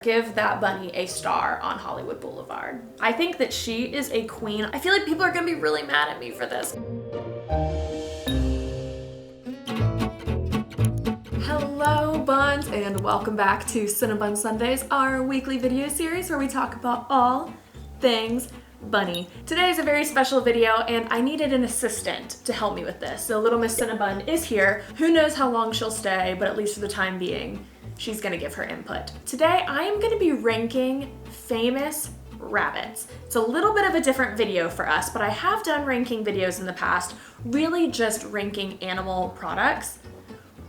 Give that bunny a star on Hollywood Boulevard. I think that she is a queen. I feel like people are gonna be really mad at me for this. Hello Buns, and welcome back to Cinnabun Sundays, our weekly video series where we talk about all things bunny. Today is a very special video and I needed an assistant to help me with this. So little Miss Cinnabun is here. Who knows how long she'll stay, but at least for the time being, she's gonna give her input. Today, I am gonna be ranking famous rabbits. It's a little bit of a different video for us, but I have done ranking videos in the past, really just ranking animal products.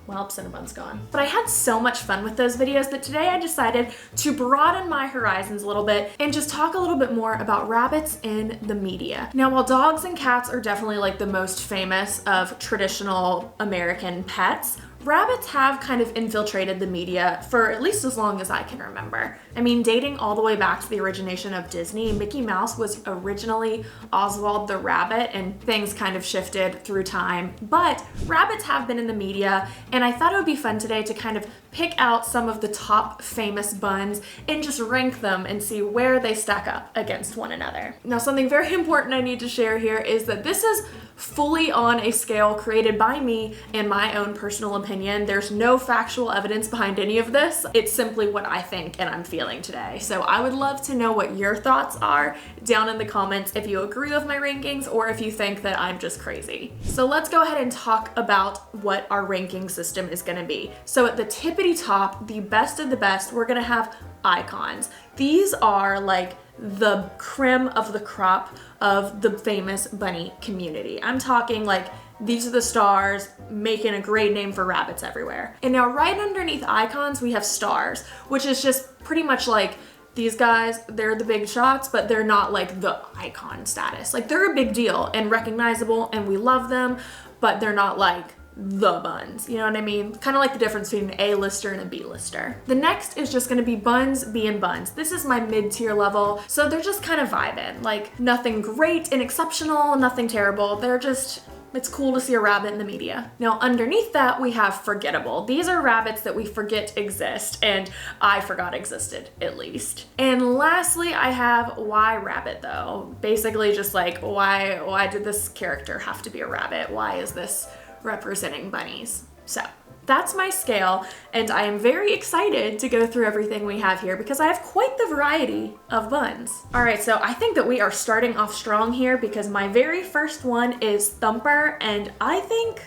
Well, Cinnabun's gone. But I had so much fun with those videos that today I decided to broaden my horizons a little bit and just talk a little bit more about rabbits in the media. Now, while dogs and cats are definitely like the most famous of traditional American pets, rabbits have kind of infiltrated the media for at least as long as I can remember. I mean, dating all the way back to the origination of Disney, Mickey Mouse was originally Oswald the rabbit, and things kind of shifted through time. But rabbits have been in the media, and I thought it would be fun today to kind of pick out some of the top famous buns and just rank them and see where they stack up against one another. Now, something very important I need to share here is that this is fully on a scale created by me and my own personal opinion. There's no factual evidence behind any of this. It's simply what I think and I'm feeling today. So I would love to know what your thoughts are down in the comments if you agree with my rankings or if you think that I'm just crazy. So let's go ahead and talk about what our ranking system is gonna be. So at the tippity top, the best of the best, we're gonna have icons. These are like the creme of the crop of the famous bunny community. I'm talking like these are the stars making a great name for rabbits everywhere. And now right underneath icons, we have stars, which is just pretty much like these guys, they're the big shots, but they're not like the icon status. Like they're a big deal and recognizable and we love them, but they're not like the buns, you know what I mean? Kind of like the difference between an A-lister and a B-lister. The next is just gonna be buns being buns. This is my mid-tier level, so they're just kind of vibing. Like nothing great and exceptional, nothing terrible. They're just, it's cool to see a rabbit in the media. Now underneath that, we have forgettable. These are rabbits that we forget exist, and I forgot existed, at least. And lastly, I have why rabbit though? Basically just like, why did this character have to be a rabbit? Why is this representing bunnies? So that's my scale, and I am very excited to go through everything we have here because I have quite the variety of buns. All right, so I think that we are starting off strong here because my very first one is Thumper, and I think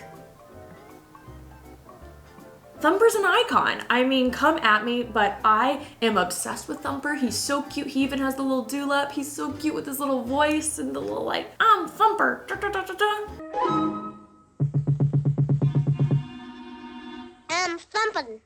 Thumper's an icon. I mean, come at me, but I am obsessed with Thumper. He's so cute. He even has the little dewlap. He's so cute with his little voice and the little like, I'm Thumper. Da, da, da, da, da. I'm thumping.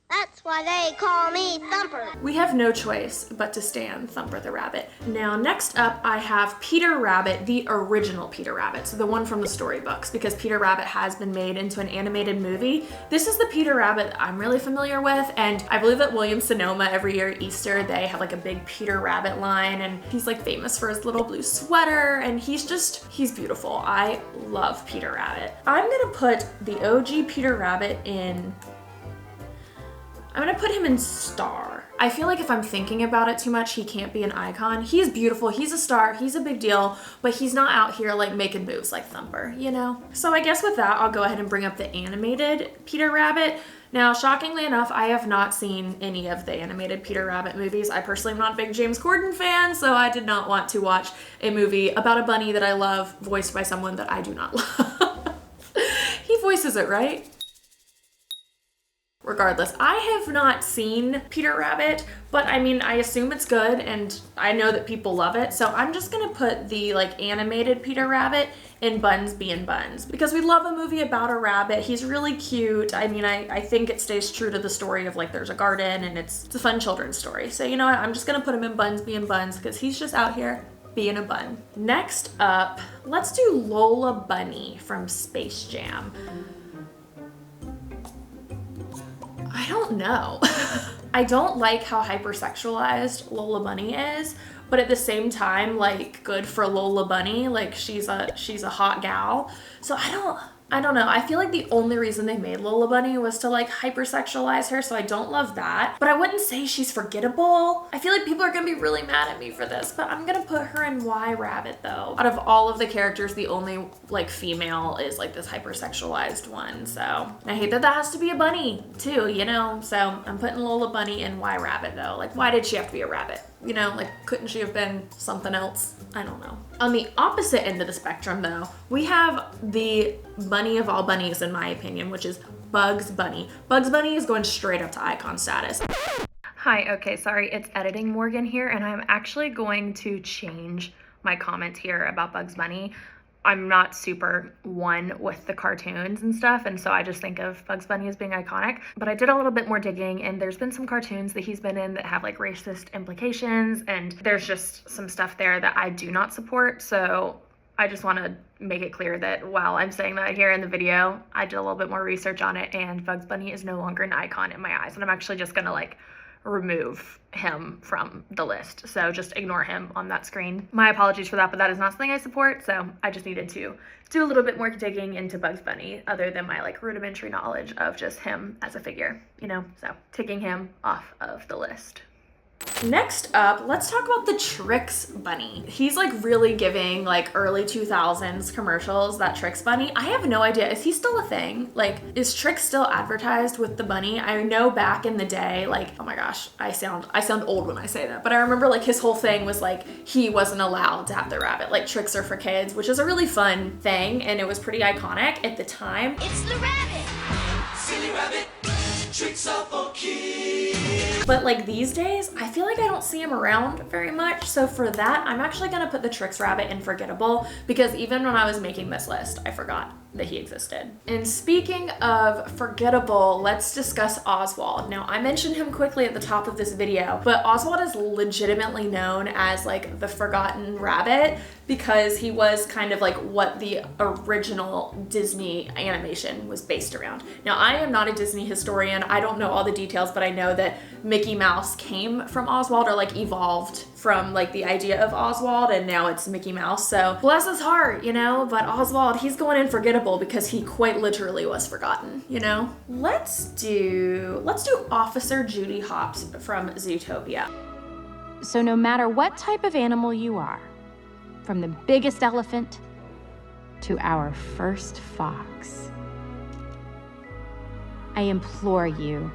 That's why they call me Thumper. We have no choice but to stand Thumper the Rabbit. Now, next up, I have Peter Rabbit, the original Peter Rabbit, so the one from the storybooks, because Peter Rabbit has been made into an animated movie. This is the Peter Rabbit I'm really familiar with, and I believe that Williams-Sonoma, every year at Easter, they have like a big Peter Rabbit line, and he's like famous for his little blue sweater, and he's beautiful. I love Peter Rabbit. I'm gonna put the OG Peter Rabbit in, I'm gonna put him in star. I feel like if I'm thinking about it too much, he can't be an icon. He's beautiful, he's a star, he's a big deal, but he's not out here like making moves like Thumper, you know? So I guess with that, I'll go ahead and bring up the animated Peter Rabbit. Now, shockingly enough, I have not seen any of the animated Peter Rabbit movies. I personally am not a big James Corden fan, so I did not want to watch a movie about a bunny that I love, voiced by someone that I do not love. He voices it, right? Regardless, I have not seen Peter Rabbit, but I mean, I assume it's good and I know that people love it. So I'm just gonna put the like animated Peter Rabbit in Buns being Buns because we love a movie about a rabbit. He's really cute. I mean, I think it stays true to the story of like there's a garden and it's a fun children's story. So you know what, I'm just gonna put him in Buns being Buns because he's just out here being a bun. Next up, let's do Lola Bunny from Space Jam. I don't know. I don't like how hypersexualized Lola Bunny is, but at the same time, like, good for Lola Bunny. Like, she's a hot gal. So I I don't know. I feel like the only reason they made Lola Bunny was to like hypersexualize her, so I don't love that. But I wouldn't say she's forgettable. I feel like people are gonna be really mad at me for this, but I'm gonna put her in 𝑦𝒊𝒏𝒈𝒄𝒄 though. Out of all of the characters, the only like female is like this hypersexualized one, so. And I hate that that has to be a bunny too, you know? So I'm putting Lola Bunny in 𝑦𝒊𝒏𝒈𝒄𝒄 though. Like, why did she have to be a rabbit? You know, like, couldn't she have been something else? I don't know. On the opposite end of the spectrum though, we have the bunny of all bunnies in my opinion, which is Bugs Bunny. Bugs Bunny is going straight up to icon status. Hi, okay, sorry, it's editing Morgan here, and I'm actually going to change my comment here about Bugs Bunny. I'm not super one with the cartoons and stuff, and so I just think of Bugs Bunny as being iconic. But I did a little bit more digging, and there's been some cartoons that he's been in that have like racist implications, and there's just some stuff there that I do not support. So I just want to make it clear that while I'm saying that here in the video, I did a little bit more research on it, and Bugs Bunny is no longer an icon in my eyes, and I'm actually just gonna like remove him from the list. So just ignore him on that screen. My apologies for that, but that is not something I support. So I just needed to do a little bit more digging into Bugs Bunny other than my like rudimentary knowledge of just him as a figure, you know? So taking him off of the list. Next up, let's talk about the Trix bunny. He's like really giving like early 2000s commercials, that Trix bunny. I have no idea, is he still a thing? Like, is Trix still advertised with the bunny? I know back in the day, like, oh my gosh, I sound old when I say that, but I remember like his whole thing was like, he wasn't allowed to have the rabbit. Like, Trix are for kids, which is a really fun thing, and it was pretty iconic at the time. It's the rabbit. Silly rabbit, tricks are for kids. But like these days, I feel like I don't see him around very much. So for that, I'm actually gonna put the Trix rabbit in forgettable, because even when I was making this list, I forgot that he existed. And speaking of forgettable, let's discuss Oswald. Now, I mentioned him quickly at the top of this video, but Oswald is legitimately known as like the forgotten rabbit because he was kind of like what the original Disney animation was based around. Now, I am not a Disney historian. I don't know all the details, but I know that Mickey Mouse came from Oswald, or like evolved from like the idea of Oswald, and now it's Mickey Mouse. So bless his heart, you know, but Oswald, he's going in forgettable because he quite literally was forgotten, you know? Let's do Officer Judy Hopps from Zootopia. So no matter what type of animal you are, from the biggest elephant to our first fox, I implore you,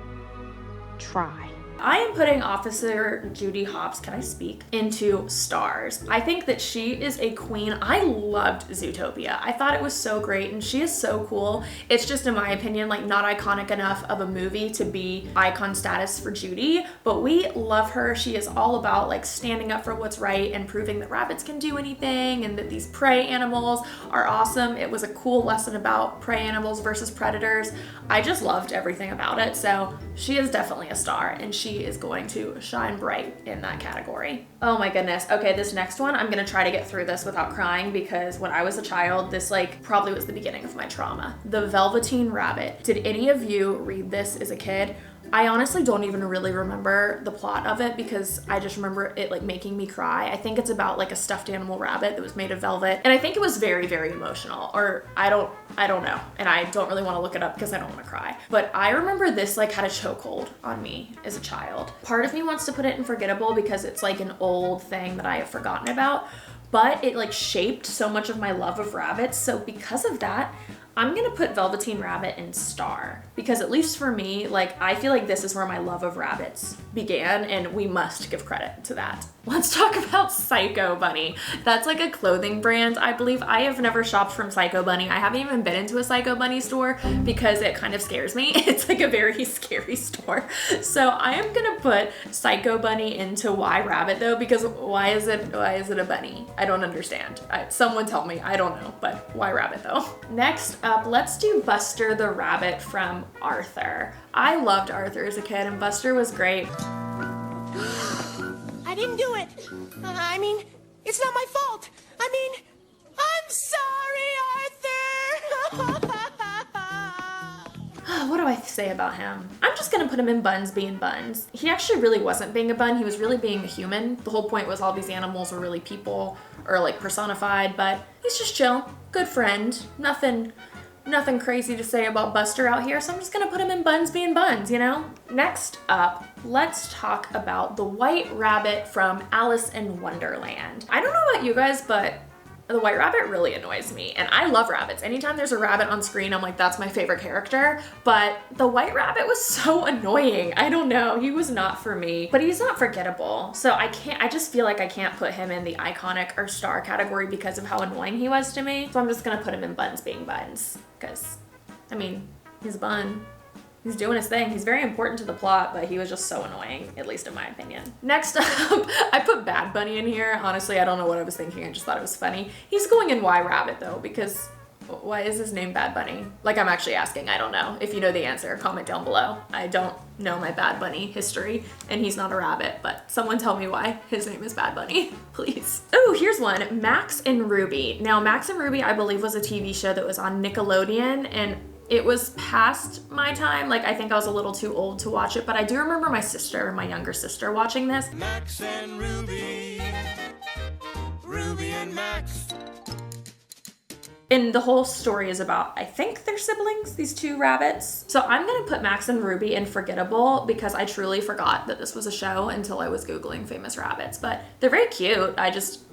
try. I am putting Officer Judy Hopps, can I speak, into stars. I think that she is a queen. I loved Zootopia. I thought it was so great, and she is so cool. It's just, in my opinion, like not iconic enough of a movie to be icon status for Judy, but we love her. She is all about like standing up for what's right and proving that rabbits can do anything and that these prey animals are awesome. It was a cool lesson about prey animals versus predators. I just loved everything about it. So she is definitely a star, and she is going to shine bright in that category. Oh my goodness. Okay, this next one, I'm gonna try to get through this without crying, because when I was a child, this like probably was the beginning of my trauma. The Velveteen Rabbit. Did any of you read this as a kid? I honestly don't even really remember the plot of it, because I just remember it like making me cry. I think it's about like a stuffed animal rabbit that was made of velvet, and I think it was very, very emotional, or I don't know, and I don't really want to look it up because I don't want to cry. But I remember this like had a chokehold on me as a child. Part of me wants to put it in forgettable because it's like an old thing that I have forgotten about, but it like shaped so much of my love of rabbits. So because of that, I'm gonna put Velveteen Rabbit in star, because at least for me, like I feel like this is where my love of rabbits began, and we must give credit to that. Let's talk about Psycho Bunny. That's like a clothing brand, I believe. I have never shopped from Psycho Bunny. I haven't even been into a Psycho Bunny store because it kind of scares me. It's like a very scary store. So I am gonna put Psycho Bunny into 𝑦𝒊𝒏𝒈 though, because why is it a bunny? I don't understand. Someone tell me, I don't know, but 𝑦𝒊𝒏𝒈 though. Next up, let's do Buster the Rabbit from Arthur. I loved Arthur as a kid, and Buster was great. I didn't do it. I mean, it's not my fault. I mean, I'm sorry, Arthur. What do I say about him? I'm just gonna put him in Buns being Buns. He actually really wasn't being a bun, he was really being a human. The whole point was all these animals were really people, or like personified, but he's just chill, good friend, nothing nothing crazy to say about Buster out here, so I'm just gonna put him in Buns being Buns, you know? Next up, let's talk about the White Rabbit from Alice in Wonderland. I don't know about you guys, but the White Rabbit really annoys me, and I love rabbits. Anytime there's a rabbit on screen, I'm like, that's my favorite character, but the White Rabbit was so annoying. I don't know, he was not for me, but he's not forgettable. So I just feel like I can't put him in the iconic or star category because of how annoying he was to me. So I'm just gonna put him in Buns being Buns, because, I mean, he's a bun. He's doing his thing. He's very important to the plot, but he was just so annoying, at least in my opinion. Next up, I put Bad Bunny in here. Honestly, I don't know what I was thinking. I just thought it was funny. He's going in Y Rabbit though, because why is his name Bad Bunny? Like, I'm actually asking, I don't know. If you know the answer, comment down below. I don't know my Bad Bunny history, and he's not a rabbit, but someone tell me why his name is Bad Bunny, please. Oh, here's one, Max and Ruby. Now, Max and Ruby, I believe, was a TV show that was on Nickelodeon, and it was past my time. Like, I think I was a little too old to watch it, but I do remember my sister, my younger sister, watching this. Max and Ruby, Ruby and Max. And the whole story is about, I think they're siblings, these two rabbits. So I'm gonna put Max and Ruby in Forgettable because I truly forgot that this was a show until I was Googling famous rabbits, but they're very cute. I just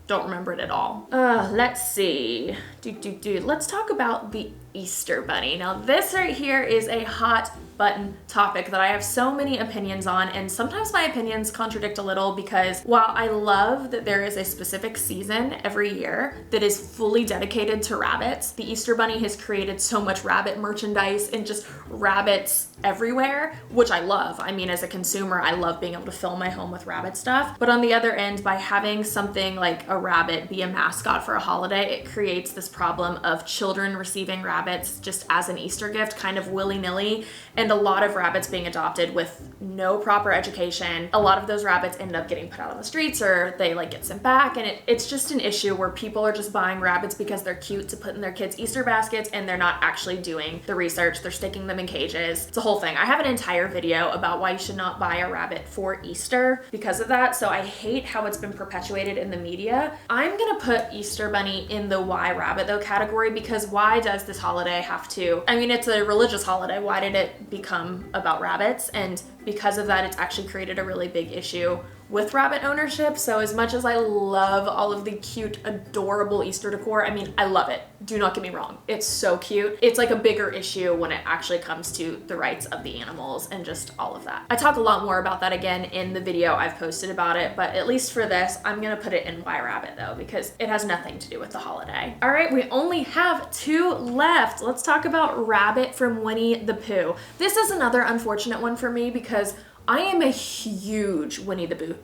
don't remember it at all. Let's see. Let's talk about the Easter Bunny. Now this right here is a hot button topic that I have so many opinions on, and sometimes my opinions contradict a little because while I love that there is a specific season every year that is fully dedicated to rabbits, the Easter Bunny has created so much rabbit merchandise and just rabbits everywhere, which I love. I mean, as a consumer, I love being able to fill my home with rabbit stuff. But on the other end, by having something like a rabbit be a mascot for a holiday, it creates this problem of children receiving rabbits just as an Easter gift, kind of willy-nilly, and a lot of rabbits being adopted with no proper education. A lot of those rabbits end up getting put out on the streets or they like get sent back, and it's just an issue where people are just buying rabbits because they're cute to put in their kids' Easter baskets, and they're not actually doing the research. They're sticking them in cages. It's a whole thing. I have an entire video about why you should not buy a rabbit for Easter because of that, so I hate how it's been perpetuated in the media. I'm gonna put Easter Bunny in the Why Rabbit though category because why does this holiday have to, I mean, it's a religious holiday. Why did it become about rabbits? And because of that, it's actually created a really big issue with rabbit ownership. So as much as I love all of the cute, adorable Easter decor, I mean, I love it. Do not get me wrong. It's so cute. It's like a bigger issue when it actually comes to the rights of the animals and just all of that. I talk a lot more about that again in the video I've posted about it, but at least for this, I'm gonna put it in Why Rabbit though, because it has nothing to do with the holiday. All right, we only have 2 left. Let's talk about Rabbit from Winnie the Pooh. This is another unfortunate one for me because I am a huge Winnie the Pooh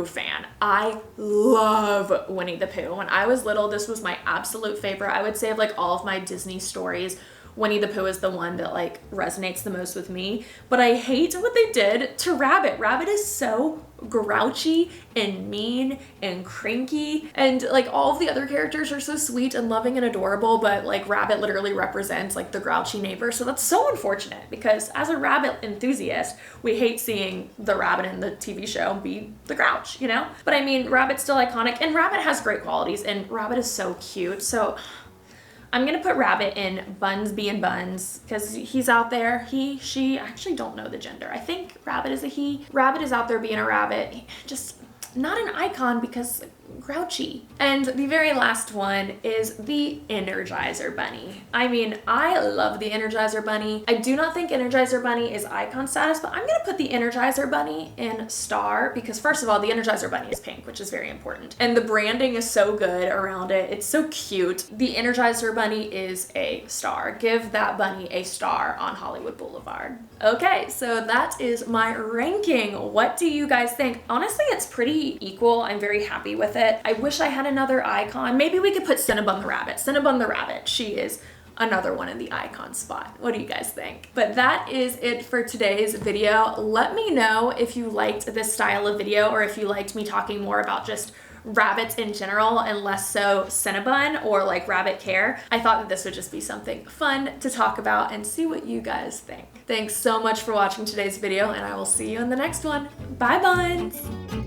fan. I love Winnie the Pooh. When I was little, this was my absolute favorite. I would say of like all of my Disney stories, Winnie the Pooh is the one that like resonates the most with me, but I hate what they did to Rabbit. Rabbit is so grouchy and mean and cranky, and like all of the other characters are so sweet and loving and adorable, but like Rabbit literally represents like the grouchy neighbor. So that's so unfortunate because as a rabbit enthusiast, we hate seeing the rabbit in the TV show be the grouch, you know? But I mean, Rabbit's still iconic, and Rabbit has great qualities, and Rabbit is so cute. So I'm gonna put Rabbit in Buns being Buns because he's out there. He, she, I actually don't know the gender. I think Rabbit is a he. Rabbit is out there being a rabbit. Just not an icon because grouchy. And the very last one is the Energizer Bunny. I mean, I love the Energizer Bunny. I do not think Energizer Bunny is icon status, but I'm gonna put the Energizer Bunny in star because first of all, the Energizer Bunny is pink, which is very important. And the branding is so good around it. It's so cute. The Energizer Bunny is a star. Give that bunny a star on Hollywood Boulevard. Okay, so that is my ranking. What do you guys think? Honestly, it's pretty equal. I'm very happy with it. I wish I had another icon. Maybe we could put Cinnabun the Rabbit. Cinnabun the Rabbit. She is another one in the icon spot. What do you guys think? But that is it for today's video. Let me know if you liked this style of video or if you liked me talking more about just rabbits in general and less so Cinnabun or like rabbit care. I thought that this would just be something fun to talk about and see what you guys think. Thanks so much for watching today's video, and I will see you in the next one. Bye, Buns!